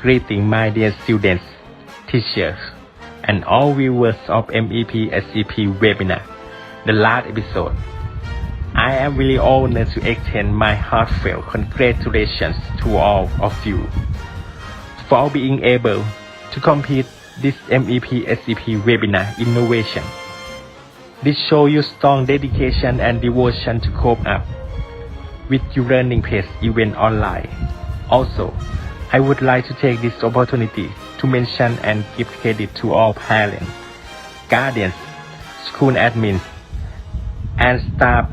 Greeting my dear students, teachers, and all viewers of MEP-SEP webinar, the last episode. I am really honored to extend my heartfelt congratulations to all of you for being able to complete this MEP-SEP webinar innovation. This shows your strong dedication and devotion to cope up with your learning pace even online. Also, I would like to take this opportunity to mention and give credit to all parents, guardians, school admins, and staff,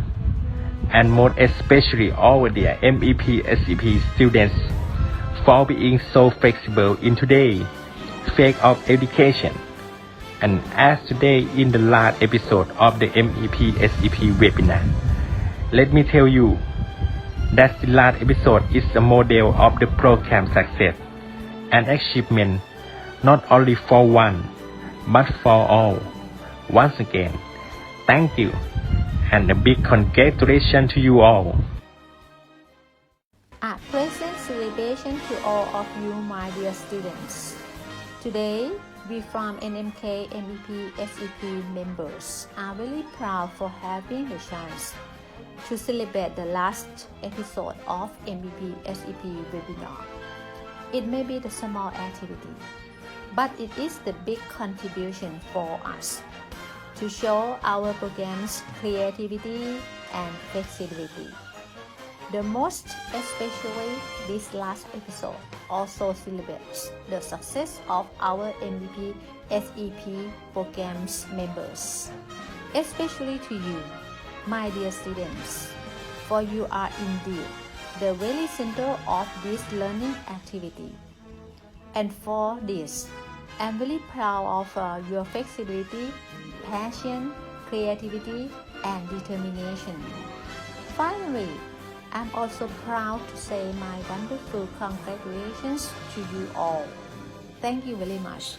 and most especially all the MEP-SEP students for being so flexible in today's phase of education. And as today in the last episode of the MEP-SEP webinar, let me tell you that the last episode is a model of the program success and achievement not only for one but for all. Once again, thank you and a big congratulations to you all. A pleasant celebration to all of you, my dear students. Today, we from NMK MEP-SEP members are very proud for having the chance to celebrate the last episode of MEP-SEP webinar. It may be the small activity, but it is the big contribution for us to show our program's creativity and flexibility. The most especially this last episode also celebrates the success of our MEP-SEP program's members, especially to you, my dear students, for you are indeed the very center of this learning activity. And for this, I'm very proud of your flexibility, passion, creativity, and determination. Finally, I'm also proud to say my wonderful congratulations to you all. Thank you very much.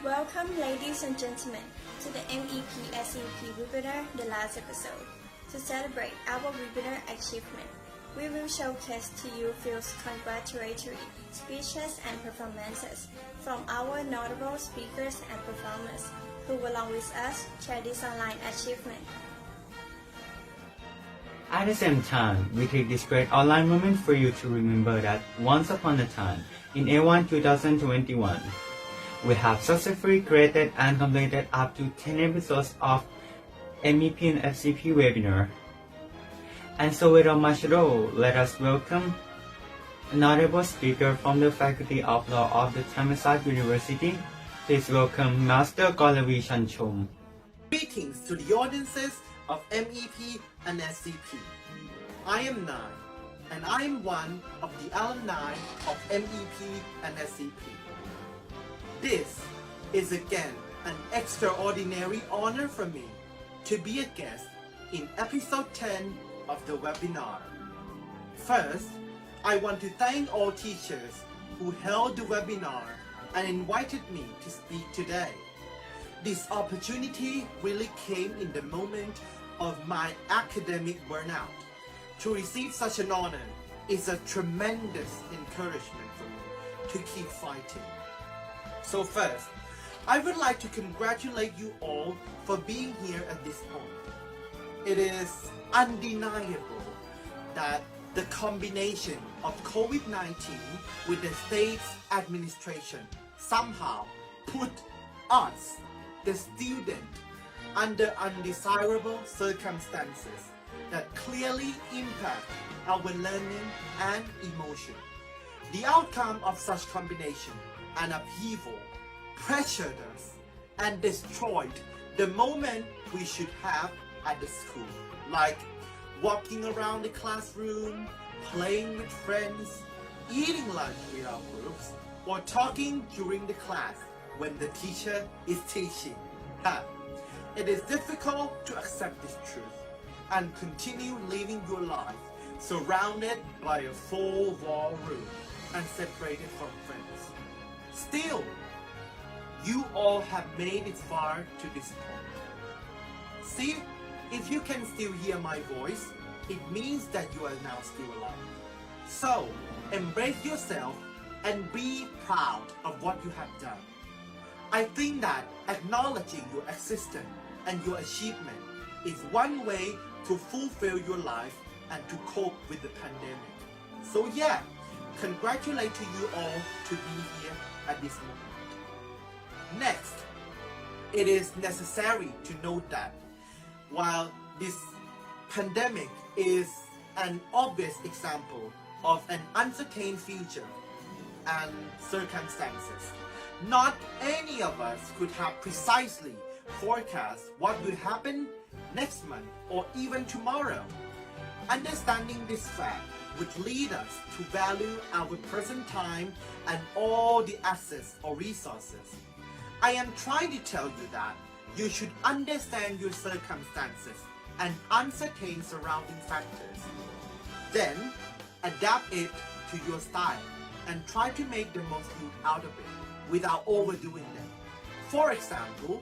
Welcome, ladies and gentlemen, to the MEP-SEP webinar, the last episode. To celebrate our webinar achievement, we will showcase to you few congratulatory speeches and performances from our notable speakers and performers who, along with us, share this online achievement. At the same time, we take this great online moment for you to remember that once upon a time, in A1 2021, we have successfully created and completed up to 10 episodes of MEP and FCP webinar. And so without much ado, let us welcome a notable speaker from the Faculty of Law of the Thammasat University. Please welcome Master Gauravi Chanchom. Greetings to the audiences of MEP and SCP. I am Nai, and I am one of the alumni of MEP and SCP. This is again an extraordinary honor for me to be a guest in episode 10 of the webinar. First, I want to thank all teachers who held the webinar and invited me to speak today. This opportunity really came in the moment of my academic burnout. To receive such an honor is a tremendous encouragement for me to keep fighting. So first, I would like to congratulate you all for being here at this point. It is undeniable that the combination of COVID-19 with the state's administration somehow put us, the student, under undesirable circumstances that clearly impact our learning and emotion. The outcome of such combination and upheaval pressured us and destroyed the moment we should have at the school, like walking around the classroom, playing with friends, eating lunch with our groups, or talking during the class when the teacher is teaching. It is difficult to accept this truth and continue living your life surrounded by a four-wall room and separated from friends. Still, you all have made it far to this point. See, if you can still hear my voice, it means that you are now still alive. So, embrace yourself and be proud of what you have done. I think that acknowledging your existence and your achievement is one way to fulfill your life and to cope with the pandemic. So yeah, congratulate to you all to be here at this moment. Next, it is necessary to note that while this pandemic is an obvious example of an uncertain future and circumstances, not any of us could have precisely forecast what will happen next month or even tomorrow. Understanding this fact would lead us to value our present time and all the assets or resources. I am trying to tell you that you should understand your circumstances and uncertain surrounding factors. Then adapt it to your style and try to make the most out of it without overdoing them. For example,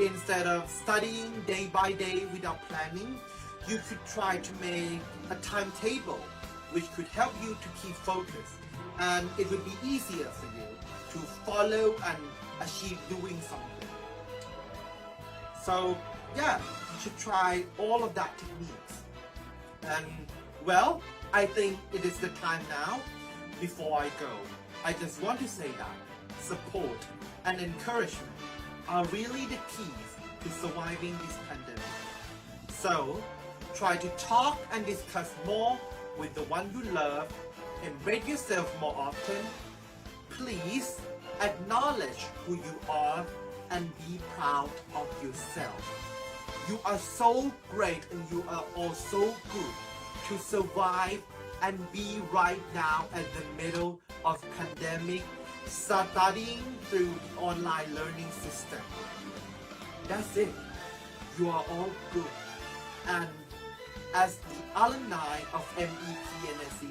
instead of studying day by day without planning, you could try to make a timetable which could help you to keep focus, and it would be easier for you to follow and achieve doing something. So yeah, you should try all of that techniques. And well, I think it is the time now. Before I go, I just want to say that support and encouragement are really the keys to surviving this pandemic. So try to talk and discuss more with the one you love, embrace yourself more often. Please acknowledge who you are and be proud of yourself. You are so great and you are all so good to survive and be right now at the middle of pandemic, studying through the online learning system. That's it. You are all good. And as the alumni of MEP and SEP,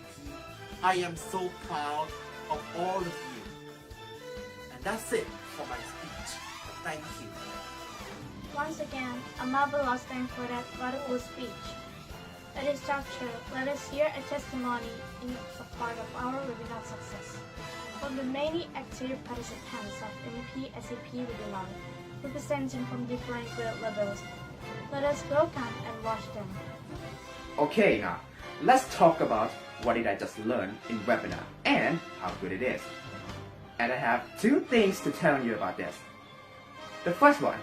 I am so proud of all of you. And that's it for my speech. Thank you. Once again, a marvelous thank for that wonderful speech. At this juncture, let us hear a testimony in support of our webinar success from the many active participants of MEP-SEP webinar, representing from different grade levels. Let us welcome and watch them. Okay, now let's talk about what did I just learn in webinar and how good it is. And I have two things to tell you about this. The first one,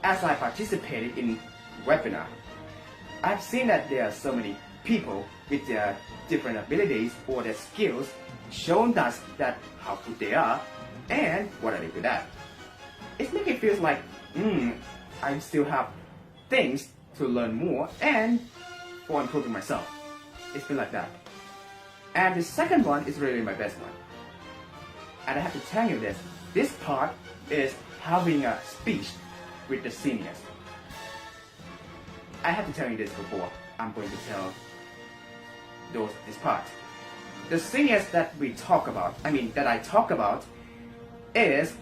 as I participated in webinar, I've seen that there are so many people with their different abilities or their skills showing us that how good they are and what are they good at. It makes me feel like, I still have things to learn more and for improving myself. It's been like that. And the second one is really my best one. And I have to tell you this part is having a speech with the seniors. I have to tell you this before I'm going to tell this part. The seniors that we talk about, that I talk about, is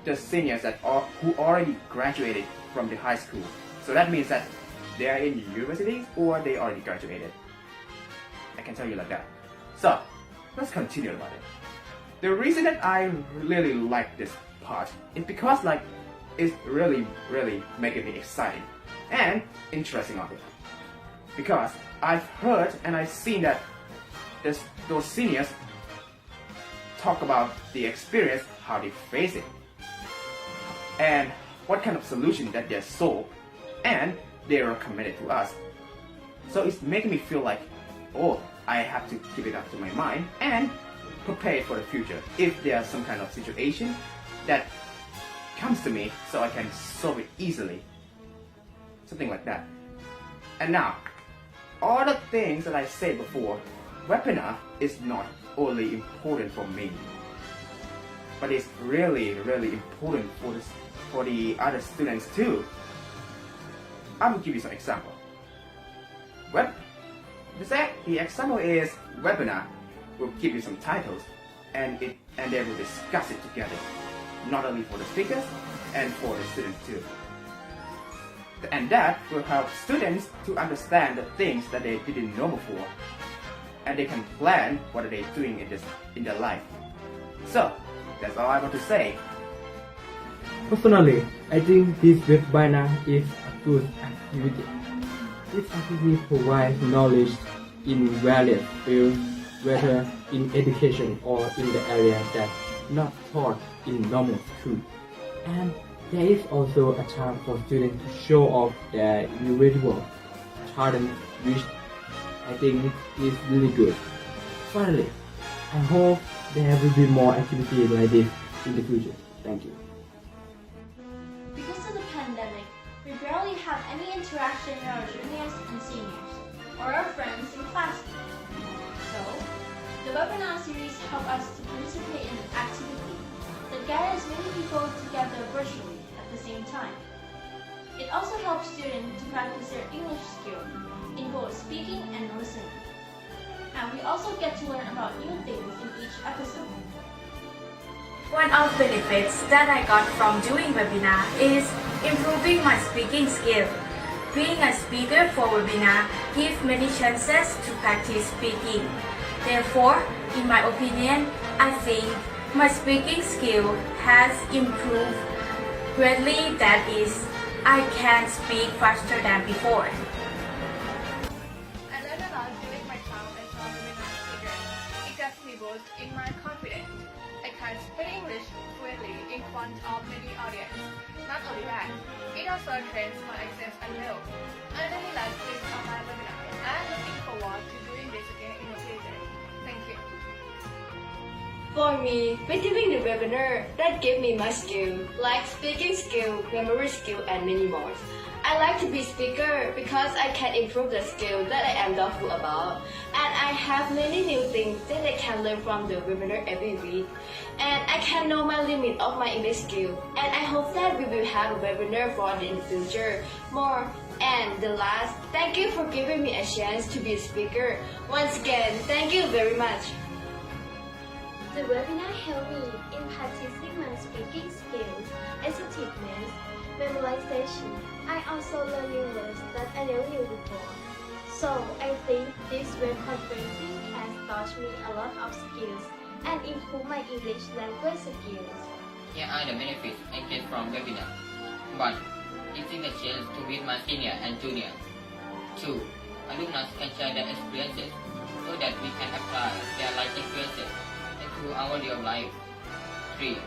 the seniors who already graduated from the high school. So that means that they are in universities or they already graduated. I can tell you like that. So let's continue about it. The reason that I really like this part is because it's really making me excited and interesting of it. Because I've heard and I've seen that those seniors talk about the experience, how they face it, and what kind of solution that they solve, and they are committed to us. So it's making me feel like, I have to keep it up to my mind and prepare for the future if there's some kind of situation that comes to me so I can solve it easily. Something like that. And now, all the things that I said before, webinar is not only important for me, but it's really important for the other students too. I will give you some example. The example is webinar will give you some titles and they will discuss it together, not only for the speakers and for the students too. And that will help students to understand the things that they didn't know before. And they can plan what are they doing in their life. So, that's all I want to say. Personally, I think this webinar is a good activity. This activity provides knowledge in various fields, whether in education or in the area that not taught in normal school. And there is also a chance for students to show off their individual talent, which I think is really good. Finally, I hope there will be more activities like this in the future. Thank you. Because of the pandemic, we barely have any interaction with our juniors and seniors, or our friends in class. So, the webinar series help us to participate in an activity that gathers many people together virtually at the same time. It also helps students to practice their English skills in both speaking and listening. And we also get to learn about new things in each episode. One of the benefits that I got from doing webinar is improving my speaking skill. Being a speaker for webinar gives many chances to practice speaking. Therefore, in my opinion, I think my speaking skill has improved greatly. That is, I can speak faster than before. I learned a lot during my time as a webinar speaker. It got me both in my confidence. I can speak English fluently in front of many audience. Not only that, it also trains my accent and well. I really like this online webinar. I'm looking forward to doing this again in the future. Thank you. For me, by doing the webinar, that gave me my skill, like speaking skill, memory skill, and many more. I like to be speaker because I can improve the skill that I am doubtful about, and I have many new things that I can learn from the webinar every week, and I can know my limit of my English skill, and I hope that we will have a webinar for it in the future more. And the last, thank you for giving me a chance to be a speaker. Once again, thank you very much. The webinar helped me in practicing my speaking skills, assertiveness, memorization. I also learned new words that I never knew before. So I think this web conferencing has taught me a lot of skills and improved my English language skills. Here are the benefits I get from webinar. 1. Getting the chance to meet my senior and junior. 2. Alumni can share their experiences so that we can apply their life experiences into our real life. 3.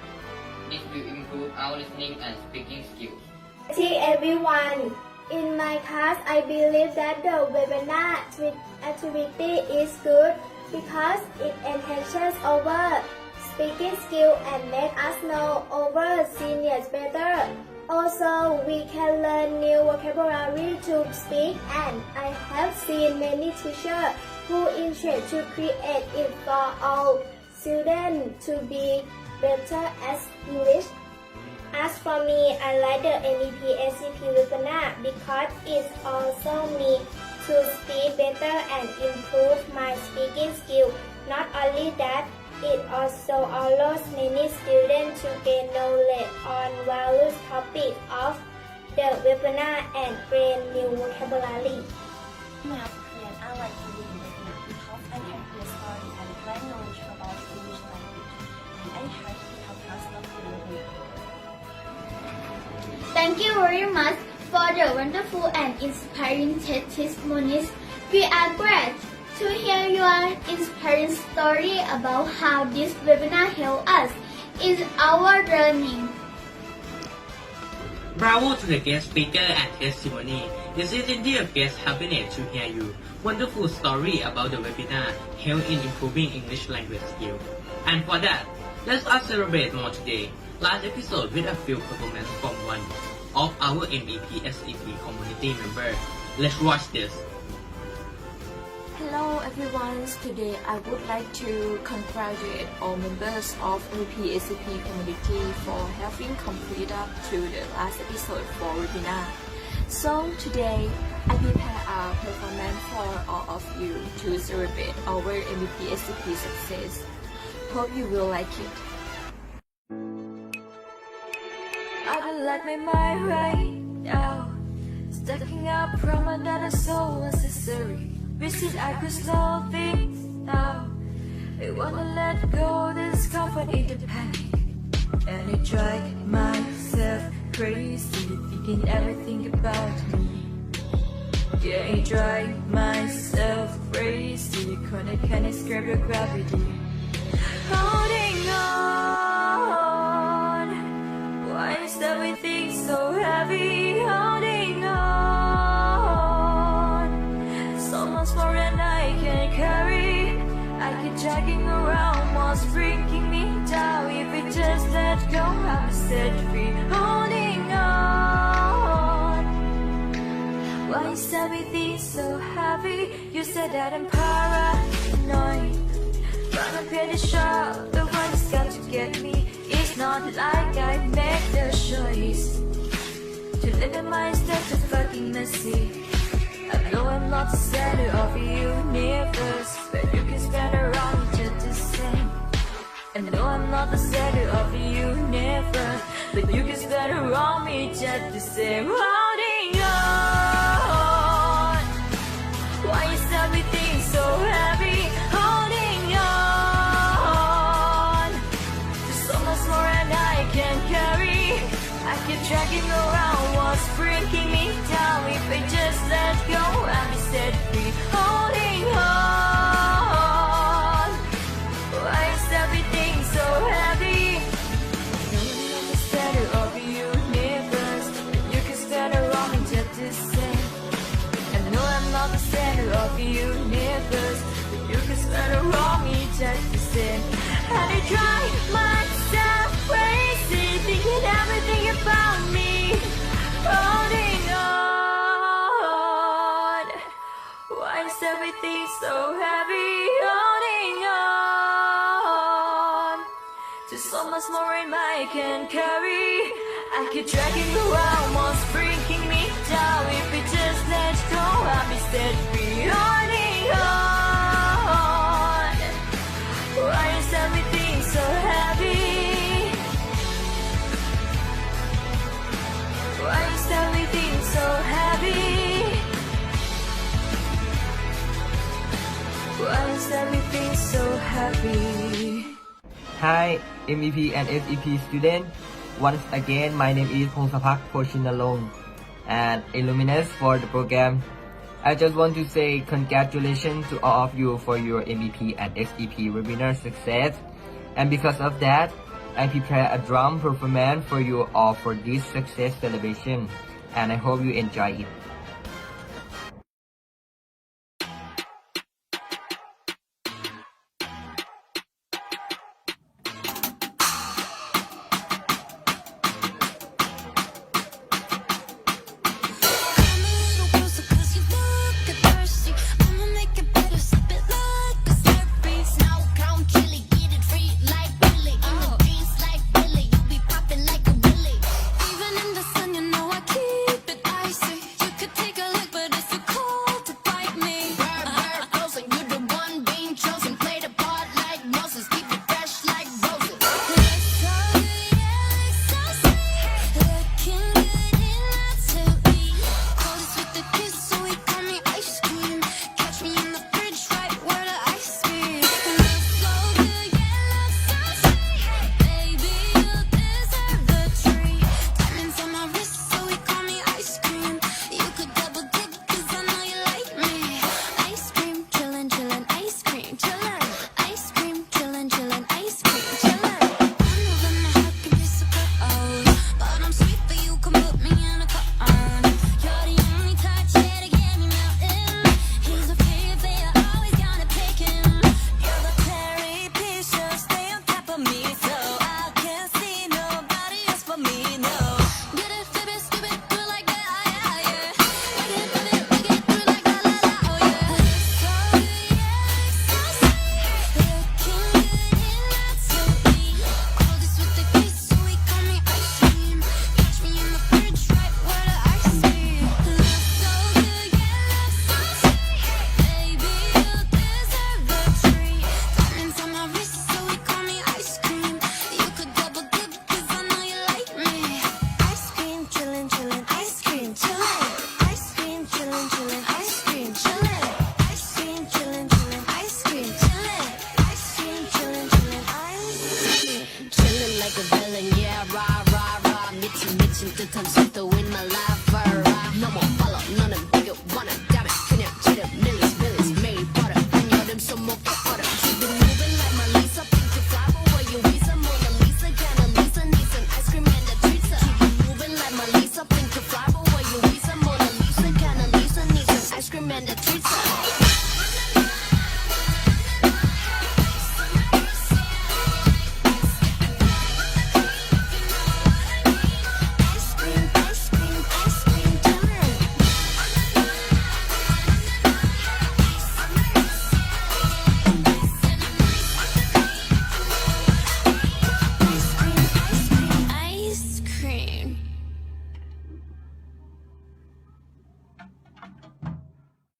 This will improve our listening and speaking skills. Hey everyone! In my class, I believe that the webinar activity is good because it enhances our speaking skill and makes us know our seniors better. Also, we can learn new vocabulary to speak, and I have seen many teachers who intend to create it for all students to be better at English. As for me, I like the MEP-SEP webinar because it also me to speak better and improve my speaking skill. Not only that, it also allows many students to gain knowledge on various topics of the webinar and gain new vocabulary. In my opinion, I like to read webinar because I can hear story and gain knowledge about English language, and I try to become faster fluently. Thank you very much for the wonderful and inspiring testimonies. We are glad to hear your inspiring story about how this webinar helped us in our learning. Bravo to the guest speaker and testimony. It is indeed a guest happiness to hear you. Wonderful story about the webinar help in improving English language skills. And for that, let us celebrate more today. Last episode with a few performance from one of our MEP-SEP community members. Let's watch this. Hello everyone, today I would like to congratulate all members of MEP-SEP community for having completed up to the last episode for webinar. So today I prepare a performance for all of you to celebrate our MEP-SEP success. Hope you will like it. I don't like my mind right now. Stacking up promise that are so necessary. Visit I could slow things down. I wanna let go this comfort in the panic. And I drive myself crazy, thinking everything about me. Yeah, I drive myself crazy, I can't escape your gravity. Holding on, why is everything so heavy? Holding on, so much more than I can carry. I keep dragging around what's bringing me down. If it just let go, I'm set free. Holding on, why is everything so heavy? You said that I'm paranoid, but I'm pretty sure the one who's got to get me. It's not like I make the choice to live in my state so fucking messy. I know I'm not the center of the universe, but you can spin around me just the same. I know I'm not the center of the universe, but you can spin around me just the same. Holding on, why is everything so heavy? Holding on, there's so much more than I can carry. I keep dragging around what's breaking me down. If I just let go, I'll be set free. Holding on, why is everything so heavy? No one knows the center of the universe, but you can spin around me just the same. I know I'm not the center of the universe, but you can spin around me just the same. And I drive myself crazy, thinking everything about me. Holding on, why is everything so heavy? Holding on, there's so much more in my can carry. I keep dragging around what's breaking me down. If it just let go, I'll be set free. Holding on, why is everything so heavy? Why is everything so heavy? Why is everything so heavy? Hi, MEP and SEP student. Once again, my name is Pongsapak Pochinalong and alumnus for the program. I just want to say congratulations to all of you for your MEP and SEP webinar success. And because of that, I prepare a drum performance for you all for this success celebration, and I hope you enjoy it. Even in the sun, you know I keep it icy. You could my lover. No more follow, none of them bigger, wanna damn it. 그냥 지름, millions, 매일 벌어. 한 여름 손목에 얼어. Keep it moving like my Lisa, pink to fly, but where you Lisa, Mona Lisa, kinda Lisa, needs an ice cream and a treat. Keep it moving like my Lisa, pink to fly, but where you Lisa, Mona Lisa, kinda Lisa, needs an ice cream and a treat.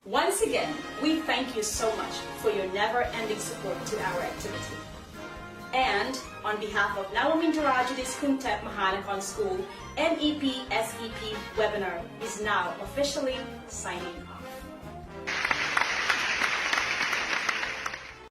Once again, we thank you so much for your never-ending support to our activity. And on behalf of Nawamintarajulis Kuntep Mahanakon School, MEP-SEP webinar is now officially signing off.